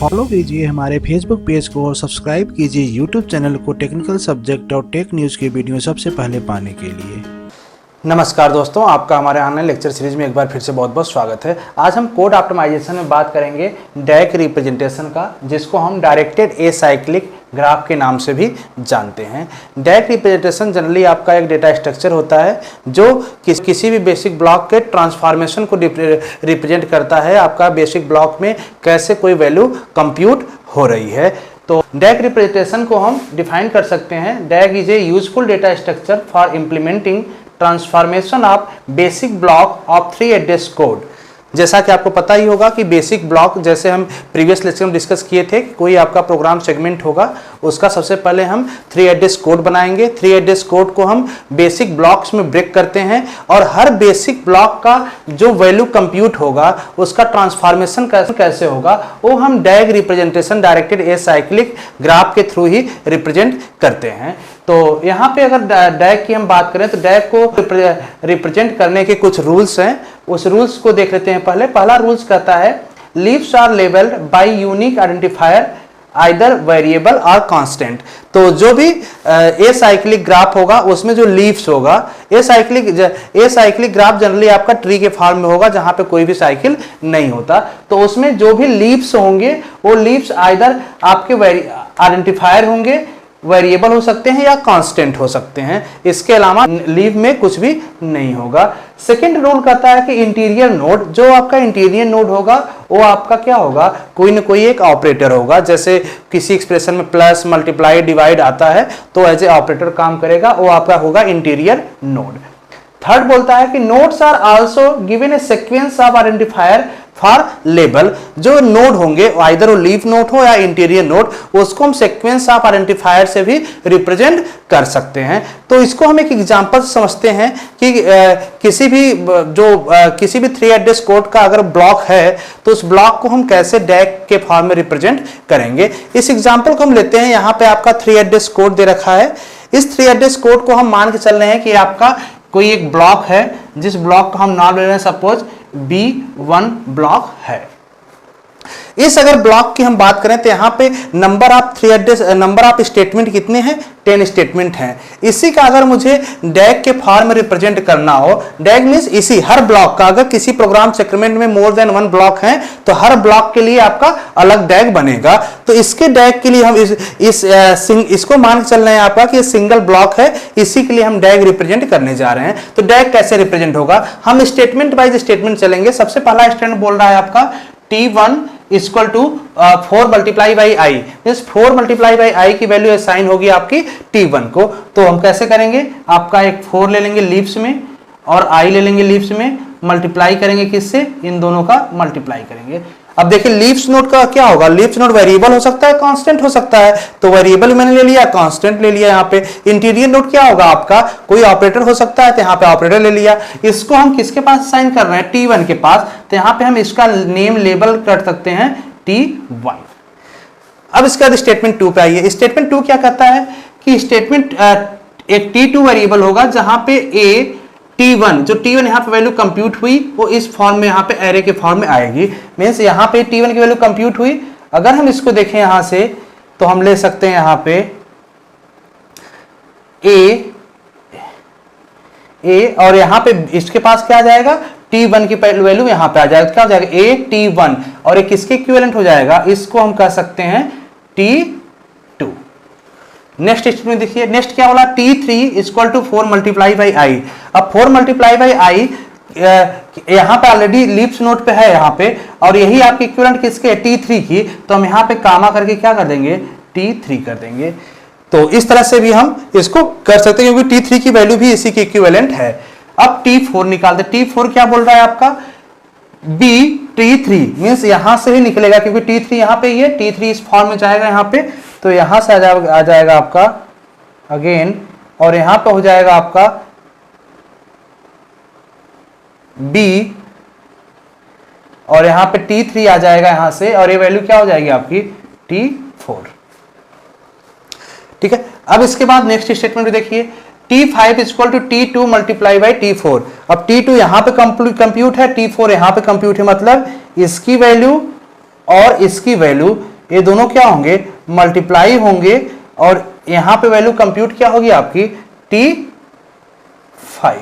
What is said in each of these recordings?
Follow कीजिए हमारे Facebook page को और सब्सक्राइब कीजिए यूट्यूब चैनल को टेक्निकल सब्जेक्ट और टेक न्यूज़ की वीडियो सबसे पहले पाने के लिए। नमस्कार दोस्तों, आपका हमारे ऑनलाइन लेक्चर सीरीज में एक बार फिर से बहुत बहुत स्वागत है। आज हम कोड ऑप्टिमाइजेशन में बात करेंगे डैक रिप्रेजेंटेशन का, जिसको हम डायरेक्टेड एसाइक्लिक ग्राफ के नाम से भी जानते हैं। डैक रिप्रेजेंटेशन जनरली आपका एक डेटा स्ट्रक्चर होता है जो किसी भी बेसिक ब्लॉक के ट्रांसफॉर्मेशन को रिप्रेजेंट करता है। आपका बेसिक ब्लॉक में कैसे कोई वैल्यू कंप्यूट हो रही है, तो डैक रिप्रेजेंटेशन को हम डिफाइन कर सकते हैं। DAG is a useful data structure for implementing transformation of basic block of 3 address code. जैसा कि आपको पता ही होगा कि बेसिक ब्लॉक, जैसे हम प्रीवियस लेक्चर में डिस्कस किए थे, कोई आपका प्रोग्राम सेगमेंट होगा, उसका सबसे पहले हम 3 एड्रेस कोड बनाएंगे। 3 एड्रेस कोड को हम बेसिक ब्लॉक्स में ब्रेक करते हैं और हर बेसिक ब्लॉक का जो वैल्यू कंप्यूट होगा उसका ट्रांसफॉर्मेशन कैसे होगा वो हम DAG representation directed acyclic graph के थ्रू ही रिप्रेजेंट करते हैं। तो यहाँ पे अगर डैक की हम बात करें तो डैक को रिप्रेजेंट करने के कुछ रूल्स हैं, उस रूल्स को देख लेते हैं। पहला रूल्स कहता है leaves are labelled by unique identifier either variable और कांस्टेंट। तो जो भी एसाइक्लिक ग्राफ होगा उसमें जो लीव्स होगा, एसाइक्लिक ग्राफ जनरली आपका ट्री के फॉर्म में होगा जहां पे कोई भी साइकिल नहीं होता, तो उसमें जो भी लीव्स होंगे वो लीव्स आइदर आपके आइडेंटिफायर होंगे, वेरिएबल हो सकते हैं या कांस्टेंट हो सकते हैं। इसके अलावा लीव में कुछ भी नहीं होगा। सेकंड रूल कहता है कि इंटीरियर नोड, जो आपका इंटीरियर नोड होगा वो आपका क्या होगा, कोई ना कोई एक ऑपरेटर होगा। जैसे किसी एक्सप्रेशन में प्लस, मल्टीप्लाई, डिवाइड आता है तो एज ए ऑपरेटर काम करेगा, वो आपका होगा इंटीरियर नोड। थर्ड बोलता है कि nodes are also given a sequence of identifier for label. जो नोड होंगे आइदर वो लीफ नोड हो या इंटीरियर नोड, उसको हम सीक्वेंस ऑफ आइडेंटिफायर से भी रिप्रेजेंट कर सकते हैं। तो इसको हम एक एग्जांपल समझते हैं कि किसी भी 3 एड्रेस कोड का अगर ब्लॉक है तो उस ब्लॉक को हम कैसे डैक के फॉर्म में रिप्रेजेंट करेंगे। इस एग्जांपल को हम लेते हैं। यहाँ पे आपका 3 एड्रेस कोड दे रखा है। इस 3 एड्रेस कोड को हम मान के चल रहे हैं कि आपका कोई एक ब्लॉक है, जिस ब्लॉक का हम नाम ले रहे हैं सपोज B1 ब्लॉक है। इस अगर ब्लॉक की हम बात करें तो यहाँ पे नंबर ऑफ स्टेटमेंट कितने हैं, 10 स्टेटमेंट हैं। इसी का अगर मुझे डैक के फॉर्म में रिप्रेजेंट करना हो, डैक मींस इसी हर ब्लॉक का, अगर किसी प्रोग्राम सेगमेंट में मोर देन 1 ब्लॉक है तो हर ब्लॉक के लिए आपका अलग डैक बनेगा। तो इसके डैक के लिए हम इसको मान के चल रहे हैं आपका कि सिंगल ब्लॉक है, इसी के लिए हम डैक रिप्रेजेंट करने जा रहे हैं। तो डैक कैसे रिप्रेजेंट होगा, हम स्टेटमेंट बाइज स्टेटमेंट चलेंगे। सबसे पहला स्टेटमेंट बोल रहा है आपका T1 equal to 4 multiply by I, means 4 multiply by I की वैल्यू असाइन होगी आपकी T1 को। तो हम कैसे करेंगे, आपका एक 4 ले लेंगे लीव्स में और आई ले लेंगे लीव्स में, मल्टीप्लाई करेंगे किससे, इन दोनों का मल्टीप्लाई करेंगे। अब देखिए लीव्स नोड का क्या होगा, लीव्स नोड वेरिएबल हो सकता है, कांस्टेंट हो सकता है, तो वेरिएबल मैंने ले लिया, कांस्टेंट ले लिया। यहाँ पे इंटीरियर नोड क्या होगा आपका, कोई ऑपरेटर हो सकता है, तो यहाँ पे ऑपरेटर ले लिया। इसको हम किसके पास असाइन कर रहे हैं, T1 के पास, तो यहाँ पे हम इसका नेम लेबल कर सकते हैं T1। अब इसके बाद स्टेटमेंट 2 पे आइए। स्टेटमेंट 2 क्या कहता है कि स्टेटमेंट एक T2 वेरिएबल होगा जहां पे T1 जो T1 यहाँ पे वैल्यू कंप्यूट हुई वो इस फॉर्म में यहाँ पे एरे के फॉर्म में आएगी। मींस यहाँ पे T1 की वैल्यू कंप्यूट हुई। अगर हम इसको देखें यहाँ से तो हम ले सकते हैं यहाँ पे A और यहाँ पे इसके पास क्या आ जाएगा, T1 की वैल्यू यहाँ पे आ जाएगा। क्या हो जाएगा, A T1 और एक किसके इक्विवेलेंट हो जाएगा, इसको हम कह सकते हैं T2। नेक्स्ट स्टेटमेंट देखिए, नेक्स्ट क्या बोला, T3 equal to 4 multiply by I. अब 4 मल्टीप्लाई बाई आई यहाँ पे ऑलरेडी लीव्स नोड पे है यहाँ पे, और यही आपकी इक्विवेलेंट किसके, T3 की, तो हम यहाँ पे कामा करके क्या कर देंगे, T3 कर देंगे। तो इस तरह से भी हम इसको कर सकते हैं क्योंकि T3 की वैल्यू भी इसी की इक्विवेलेंट है। अब T4 निकालते, T4 क्या बोल रहा है आपका, B T3 मींस यहां से ही निकलेगा क्योंकि T3 यहाँ पे ये T3 इस फॉर्म में जाएगा यहाँ पे, तो यहां से आ जाएगा आपका अगेन, और यहां पे हो जाएगा आपका B और यहां पे T3 आ जाएगा यहां से, और ये वैल्यू क्या हो जाएगी आपकी T4। ठीक है। अब इसके बाद नेक्स्ट स्टेटमेंट देखिए, T5 equal to T2 multiply by T4। अब T2 यहां पे कंप्यूट है, T4 यहां पे कंप्यूट है, मतलब इसकी वैल्यू और इसकी वैल्यू ये दोनों क्या होंगे, मल्टीप्लाई होंगे और यहां पे वैल्यू कंप्यूट क्या होगी आपकी T5।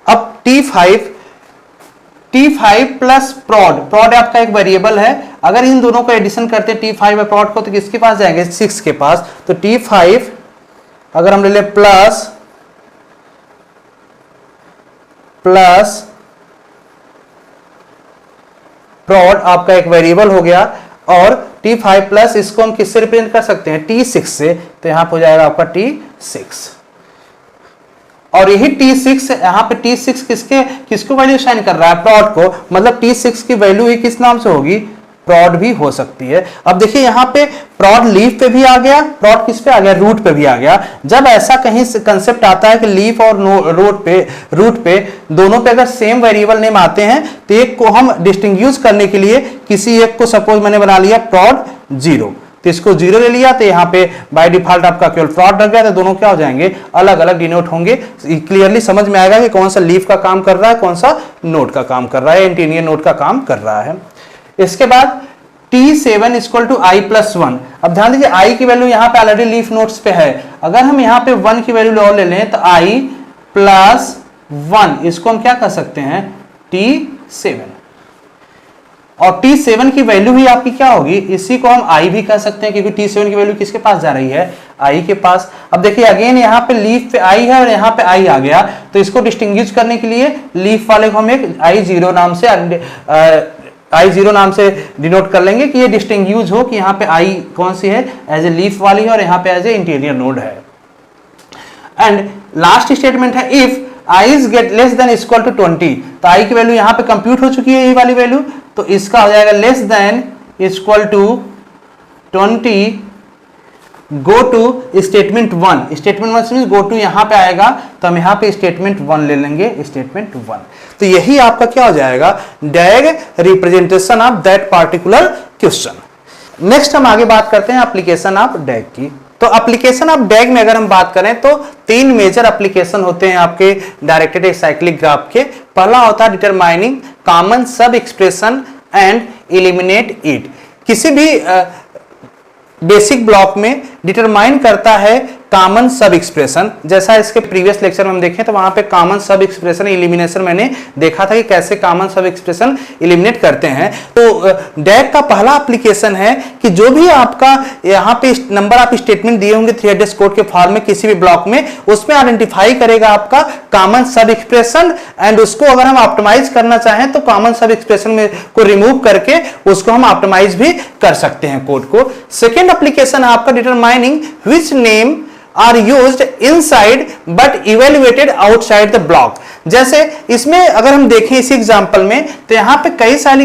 अब T5 प्लस प्रॉड आपका एक वेरिएबल है, अगर इन दोनों को एडिशन करते हैं T5 और प्रॉड को तो किसके पास जाएंगे, 6 के पास। तो T5 अगर हम ले लें प्लस प्रॉड आपका एक वेरिएबल हो गया, और T5 प्लस इसको हम किससे रिप्रेजेंट कर सकते हैं, T6 से। तो यहां पर हो जाएगा आपका T6, और यही T6 यहां पे T6 किसको वैल्यू साइन कर रहा है, प्रॉड को, मतलब T6 की वैल्यू ही किस नाम से होगी, प्रॉड भी हो सकती है। अब देखिए यहां पे प्रॉड लीफ पे भी आ गया, प्रॉड किस पे आ गया, रूट पे भी आ गया। जब ऐसा कहीं कंसेप्ट आता है कि लीफ और रूट पे दोनों पे अगर सेम वेरिएबल नेम आते हैं तो एक को हम डिस्टिंग्विश करने के लिए किसी एक को सपोज मैंने बना लिया प्रॉड 0, तो इसको 0 ले लिया, तो यहाँ पे बाय डिफॉल्ट आपका केवल प्रॉड रह गया, तो दोनों क्या हो जाएंगे, अलग अलग डिनोट होंगे। क्लियरली समझ में आएगा कि कौन सा लीफ का काम कर रहा है, कौन सा नोड का काम कर रहा है, इंटीरियर नोड का काम कर रहा है। इसके बाद T7 equal to I plus 1। अब ध्यान दीजिए I की वैल्यू यहाँ पे ऑलरेडी लीफ नोट्स पे है, अगर हम यहाँ पे 1 की वैल्यू और ले लें तो I प्लस 1, इसको हम क्या कर सकते हैं, T7, और T7 की वैल्यू ही आपकी क्या होगी, इसी को हम I भी कह सकते हैं, क्योंकि T7 की वैल्यू किसके पास जा रही है, I के पास। अब देखिए अगेन यहाँ पे लीफ पे I है और यहाँ पे I आ गया, तो इसको डिस्टिंग्विश करने के लिए लीफ वाले को हम एक I0 नाम से डिनोट कर लेंगे कि ये डिस्टिंग्विश हो कि यहाँ पे I कौन सी है, एज ए लीफ वाली है, और यहाँ पे एज ए इंटीरियर नोड है। एंड लास्ट स्टेटमेंट है if I is get less than equal to 20, तो I की वैल्यू यहाँ पे कंप्यूट हो चुकी है, ये वाली वैल्यू, तो इसका हो जाएगा less than equal to 20, go to statement 1। Statement 1 means go to यहाँ पे आएगा, तो हम यहाँ पे स्टेटमेंट 1 ले लेंगे, स्टेटमेंट 1। तो यही आपका क्या हो जाएगा, DAG representation of that particular question. Next हम आगे बात करते हैं एप्लीकेशन ऑफ DAG की। तो एप्लीकेशन ऑफ DAG में अगर हम बात करें तो 3 मेजर एप्लीकेशन होते हैं आपके डायरेक्टेड एसाइक्लिक ग्राफ के। पहला होता है determining common sub expression and eliminate it. किसी भी बेसिक ब्लॉक में डिटरमाइन करता है कॉमन सब एक्सप्रेशन, जैसा इसके प्रीवियस लेक्चर में हम देखें तो वहां पे कॉमन सब एक्सप्रेशन एलिमिनेशन मैंने देखा था कि कैसे कॉमन सब एक्सप्रेशन एलिमिनेट करते हैं। तो DAG का पहला एप्लीकेशन है कि जो भी आपका यहाँ पे नंबर ऑफ स्टेटमेंट दिए होंगे 3 एड्रेस कोड के फॉर्म में किसी भी ब्लॉक में, उसमें आइडेंटिफाई करेगा आपका कॉमन सब एक्सप्रेशन, एंड उसको अगर हम ऑप्टिमाइज करना चाहें तो कॉमन सब एक्सप्रेशन में को रिमूव करके उसको हम ऑप्टिमाइज भी कर सकते हैं कोड को। सेकेंड एप्लीकेशन है आपका determining which name are used inside but evaluated outside the block. जैसे इसमें अगर हम देखें इसी एग्जांपल में तो यहाँ पे कई सारी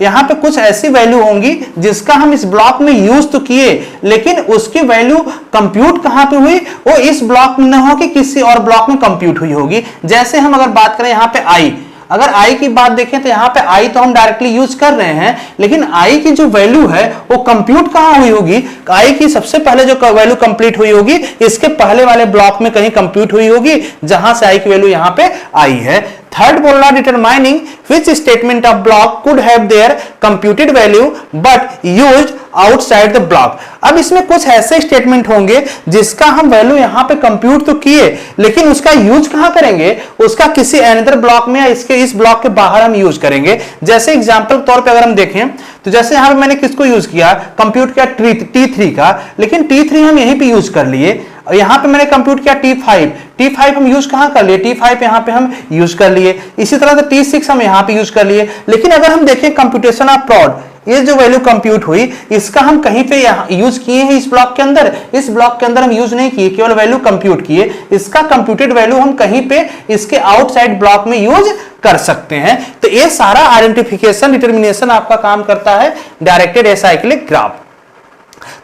यहाँ पे कुछ ऐसी वैल्यू होंगी जिसका हम इस ब्लॉक में यूज तो किए, लेकिन उसकी वैल्यू कंप्यूट कहाँ पे हुई, वो इस ब्लॉक में न हो कि किसी और ब्लॉक में कंप्यूट हुई होगी। जैसे हम अगर बात करें यहाँ पे I, अगर I की बात देखें तो यहाँ पे I तो हम डायरेक्टली यूज कर रहे हैं, लेकिन I की जो वैल्यू है वो कंप्यूट कहाँ हुई होगी, I की सबसे पहले जो वैल्यू कंप्लीट हुई होगी इसके पहले वाले ब्लॉक में कहीं कंप्यूट हुई होगी, जहां से I की वैल्यू यहाँ पे आई है। थर्ड बोल रहा determining which statement of block could have their computed value but used outside the block. अब इसमें कुछ ऐसे स्टेटमेंट होंगे जिसका हम वैल्यू यहाँ पे कंप्यूट तो किए, लेकिन उसका यूज कहां करेंगे, उसका किसी अनदर ब्लॉक में या इसके इस ब्लॉक के बाहर हम यूज करेंगे। जैसे एग्जांपल तौर पे अगर हम देखें तो जैसे यहाँ पे मैंने किसको यूज किया, कंप्यूट किया T3 का, लेकिन T3 हम यहीं पे यूज कर लिए। यहां पे मैंने कंप्यूट किया T5 हम यूज कहां कर लिए, T5 यहां पे हम यूज कर लिए। इसी तरह से T6 हम यहां पे यूज कर लिए। लेकिन अगर हम देखें कंप्यूटेशन ऑफ प्रॉड, ये जो वैल्यू कंप्यूट हुई इसका हम कहीं पे यूज किए हैं इस ब्लॉक के अंदर, इस ब्लॉक के अंदर हम यूज नहीं किए, केवल वैल्यू कंप्यूट किए। इसका कंप्यूटेड वैल्यू हम कहीं पे इसके आउटसाइड ब्लॉक में यूज कर सकते हैं। तो ये सारा आइडेंटिफिकेशन डिटर्मिनेशन आपका काम करता है डायरेक्टेड एसाइक्लिक ग्राफ।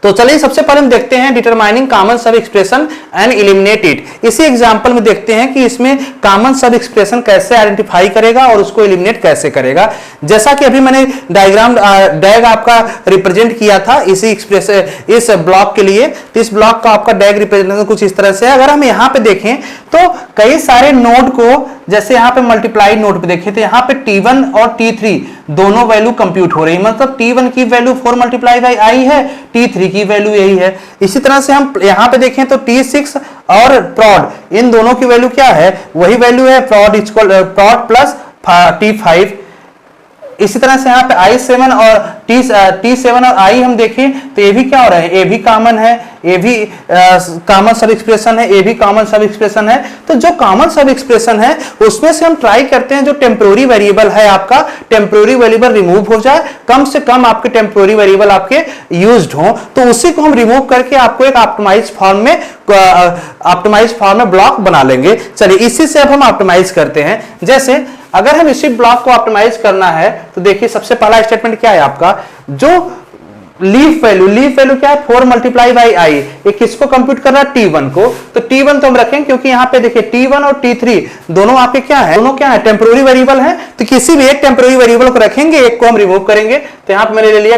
तो चलिए सबसे पहले हम देखते हैं determining common sub expression and eliminate it. इसी एग्जांपल में देखते हैं कि इसमें कॉमन सब एक्सप्रेशन कैसे आइडेंटिफाई करेगा और उसको एलिमिनेट कैसे करेगा। जैसा कि अभी मैंने डायग्राम DAG आपका रिप्रेजेंट किया था इसी एक्सप्रेशन इस ब्लॉक के लिए, तो इस ब्लॉक का आपका DAG रिप्रेजेंटेशन कुछ इस तरह से है। अगर हम यहाँ पे देखें तो कई सारे नोड को, जैसे यहाँ पे मल्टीप्लाई नोड पे देखें तो यहाँ पे T1 और T3 दोनों वैल्यू कंप्यूट हो रही है, मतलब T1 की वैल्यू 4 मल्टीप्लाई बाई आई है, T3 की वैल्यू यही है। इसी तरह से हम यहाँ पे देखें तो T6 और प्रॉड इन दोनों की वैल्यू क्या है, वही वैल्यू है प्रॉड प्लस T5। इसी तरह से यहाँ पे I7 और T7 और I हम देखें तो ये भी क्या हो रहा है, ये भी कॉमन है, ये भी कॉमन सब एक्सप्रेशन है, ये भी कॉमन सब एक्सप्रेशन है। तो जो कॉमन सब एक्सप्रेशन है उसमें से हम ट्राई करते हैं जो टेम्पोररी वेरिएबल है आपका, टेम्पोररी वेरिएबल रिमूव हो जाए, कम से कम आपके टेम्पोररी वेरिएबल आपके यूज्ड हो, तो उसी को हम रिमूव करके आपको एक ऑप्टिमाइज फॉर्म में ब्लॉक बना लेंगे। चलिए इसी से अब हम ऑप्टिमाइज करते हैं। जैसे अगर हम इसी ब्लॉक को ऑप्टिमाइज करना है तो देखिए सबसे पहला स्टेटमेंट क्या है आपका, जो लीफ वैल्यू क्या है 4 मल्टीप्लाई बाई आई, ये किसको कंप्यूट कर रहा है, T1 को। तो T1 तो हम रखेंगे क्योंकि यहाँ पे देखिए T1 और T3 दोनों आपके क्या है, दोनों क्या है टेम्पोररी वेरिएबल है, तो किसी भी एक टेम्पोररी वेरिएबल को रखेंगे, एक को हम रिमूव करेंगे। तो यहाँ पे मैंने ले लिया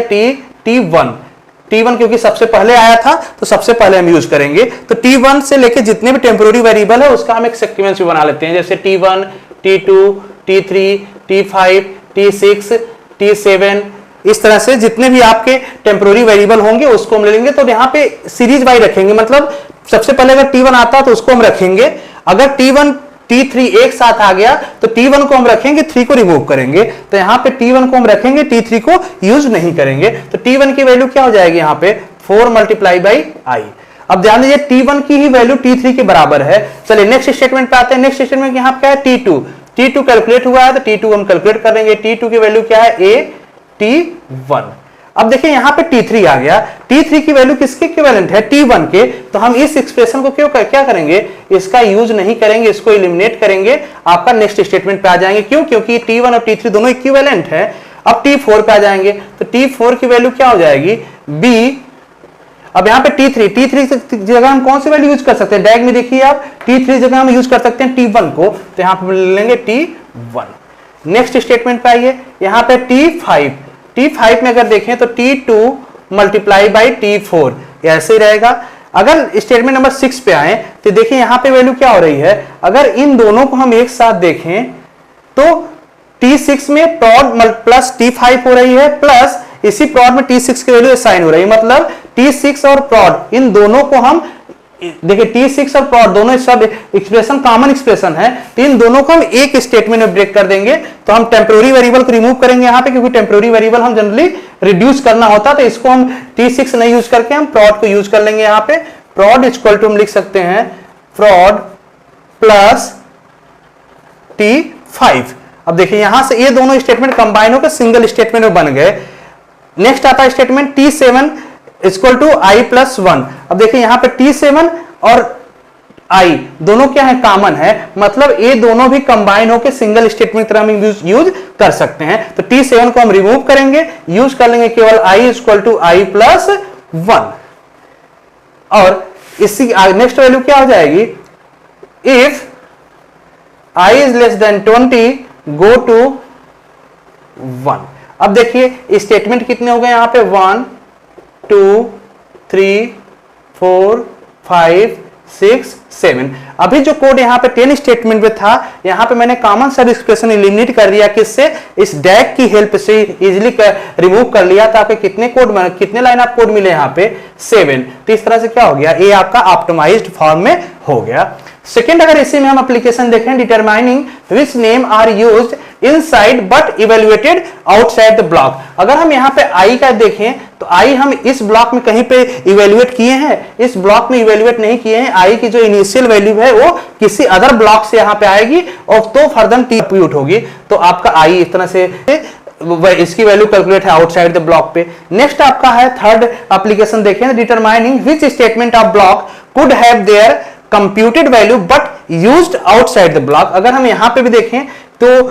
T1 क्योंकि सबसे पहले आया था तो सबसे पहले हम यूज करेंगे। तो T1 से लेके जितने भी टेम्पोररी वेरिएबल है उसका हम एक सीक्वेंस भी बना लेते हैं, जैसे T1, T2, T3, T5, T6, T7, इस तरह से जितने भी आपके टेम्पोररी वेरिएबल होंगे उसको हम ले लेंगे। तो यहाँ पे सीरीज वाइज रखेंगे, मतलब सबसे पहले अगर T1 आता तो उसको हम रखेंगे, अगर T1 T3 एक साथ आ गया तो T1 को हम रखेंगे, 3 को रिमूव करेंगे। तो यहाँ पे T1 को हम रखेंगे, T3 को यूज नहीं करेंगे। तो T1 की वैल्यू क्या हो जाएगी यहाँ पे 4 मल्टीप्लाई बाई आई। अब ध्यान दीजिए T1 की ही वैल्यू T3 के बराबर है। चलिए नेक्स्ट स्टेटमेंट पे आते हैं। नेक्स्ट स्टेटमेंट यहाँ पे क्या है T2 कैलकुलेट हुआ है तो T2 हम कैलकुलेट कर लेंगे। T2 की वैल्यू क्या है T1। अब देखिए यहाँ पे T3 आ गया, T3 की वैल्यू किसके इक्विवेलेंट है, T1 के। तो हम इस एक्सप्रेशन को क्या करेंगे, इसका यूज नहीं करेंगे, इसको एलिमिनेट करेंगे, आपका नेक्स्ट स्टेटमेंट पे आ जाएंगे। क्यों, क्योंकि T1 और T3 दोनों इक्विवेलेंट है। अब T4 पे आ जाएंगे तो T4 की वैल्यू क्या हो जाएगी B। अब यहाँ पे T3 जगह हम कौन सी वैल्यू यूज कर सकते हैं, डायग में देखिए आप, T3 जगह हम यूज कर सकते हैं T1 को, तो यहाँ पे लेंगे T1। नेक्स्ट स्टेटमेंट पे आइए, यहाँ पे T5 में अगर देखें तो T2 मल्टीप्लाई बाई T4 ऐसे ही रहेगा। अगर स्टेटमेंट नंबर 6 पे आए तो देखिए यहाँ पे वैल्यू क्या हो रही है, अगर इन दोनों को हम एक साथ देखें तो T6 में प्रॉड प्लस T5 हो रही है, प्लस इसी प्रॉड में T6 की वैल्यू असाइन हो रही है, मतलब T6 और प्रॉड इन दोनों को हम देखिए T6 और प्रॉड दोनों सब एक्सप्रेशन कॉमन एक्सप्रेशन है, तो इन दोनों को हम एक स्टेटमेंट में ब्रेक कर देंगे। तो हम टेम्पोररी वेरिएबल को रिमूव करेंगे यहाँ पे, क्योंकि टेम्पोररी वेरिएबल हम जनरली रिड्यूस करना होता, तो इसको हम T6 नहीं यूज करके हम प्रॉड को यूज कर लेंगे। यहाँ पे प्रॉड इक्वल टू हम लिख सकते हैं प्रॉड प्लस T5। अब देखिए यहां से ये दोनों स्टेटमेंट कंबाइन होकर सिंगल स्टेटमेंट में बन गए। नेक्स्ट आता है statement T7 equal to I plus 1। अब देखिए यहां पे T7 और I दोनों क्या है, कॉमन है, मतलब ये दोनों भी कंबाइन होकर सिंगल स्टेटमेंट की तरह हम यूज कर सकते हैं। तो T7 को हम रिमूव करेंगे, यूज कर लेंगे केवल I equal to I plus 1। और इसी नेक्स्ट वैल्यू क्या हो जाएगी, if I is less than 20 go to 1। अब देखिए स्टेटमेंट कितने हो गए यहाँ पे 1 2 3 4 5 6 7। अभी जो कोड यहाँ पे 10 स्टेटमेंट में था, यहाँ पे मैंने कॉमन सब एक्सप्रेशन एलिमिनेट कर दिया, किससे, इस डैग की हेल्प से इजीली रिमूव कर लिया था। आपके कितने लाइन ऑफ कोड मिले यहाँ पे 7। तो इस तरह से क्या हो गया, ये आपका ऑप्टिमाइज्ड फॉर्म में हो गया। सेकेंड, अगर इसी में हम एप्लीकेशन देखें, determining which name are used inside but evaluated outside the block. अगर हम यहाँ पे आई का देखें तो आई हम इस ब्लॉक में कहीं पे इवेल्युएट किए हैं, इस ब्लॉक में इवेल्युएट नहीं किए हैं। आई की जो इनिशियल वैल्यू है वो किसी अदर ब्लॉक से यहाँ पे आएगी और तो फर्दर कंप्यूट होगी। तो आपका आई इस तरह से इसकी वैल्यू कैलकुलेट है आउटसाइड द ब्लॉक पे। नेक्स्ट आपका है थर्ड एप्लीकेशन देखें, determining which statement of block could have their computed value but used outside the block. अगर हम यहां पे भी देखें तो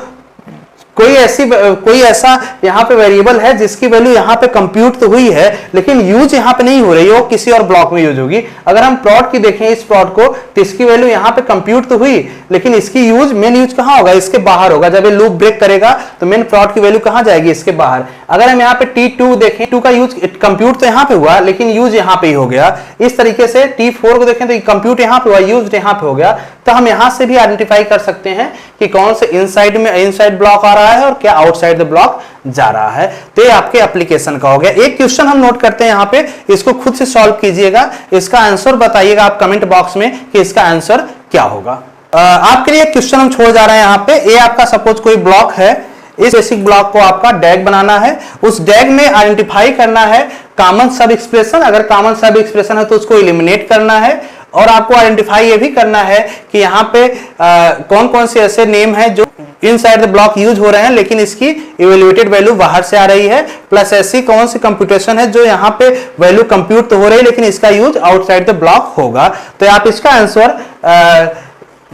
कोई ऐसा यहां पे वेरिएबल है जिसकी वैल्यू यहां पे कंप्यूट तो हुई है लेकिन यूज यहां पे नहीं हो रही है, वो किसी और ब्लॉक में यूज होगी। अगर हम प्लॉट की देखें इस प्लॉट को तो इसकी वैल्यू यहां पे कंप्यूट तो हुई लेकिन इसकी यूज मेन यूज कहां होगा, इसके बाहर होगा। जब ये लूप ब्रेक करेगा तो मेन प्लॉट की वैल्यू कहां जाएगी, इसके बाहर। अगर हम यहाँ पे T2 देखें, T2 का यूज कंप्यूट तो यहाँ पे हुआ लेकिन यूज यहाँ पे ही हो गया। इस तरीके से T4 को देखें तो कंप्यूट यहाँ पे हुआ, यूज यहाँ पे हो गया। तो हम यहां से भी आइडेंटिफाई कर सकते हैं कि कौन से इनसाइड ब्लॉक आ रहा है और क्या आउटसाइड द ब्लॉक जा रहा है। तो ये आपके एप्लीकेशन का हो गया। एक क्वेश्चन हम नोट करते हैं यहां पे, इसको खुद से सॉल्व कीजिएगा, इसका आंसर बताइएगा आप कमेंट बॉक्स में कि इसका आंसर क्या होगा। आपके लिए क्वेश्चन हम छोड़ जा रहे हैं यहां पे। ये आपका सपोज कोई ब्लॉक है, इस बेसिक ब्लॉक को आपका डैग बनाना है, उस डैग में आइडेंटिफाई करना है कॉमन सब एक्सप्रेशन, अगर कॉमन सब एक्सप्रेशन है तो उसको एलिमिनेट करना है, और आपको आइडेंटिफाई ये भी करना है कि यहाँ पे कौन कौन से ऐसे नेम है जो इनसाइड द ब्लॉक यूज हो रहे हैं लेकिन इसकी इवेल्युएटेड वैल्यू बाहर से आ रही है, प्लस ऐसी कौन सी कंप्यूटेशन है जो यहाँ पे वैल्यू कंप्यूट तो हो रही है लेकिन इसका यूज आउटसाइड द ब्लॉक होगा। तो आप इसका आंसर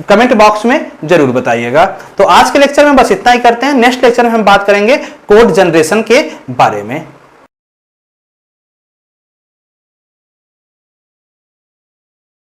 कमेंट बॉक्स में जरूर बताइएगा। तो आज के लेक्चर में बस इतना ही करते हैं। नेक्स्ट लेक्चर में हम बात करेंगे कोड जनरेशन के बारे में।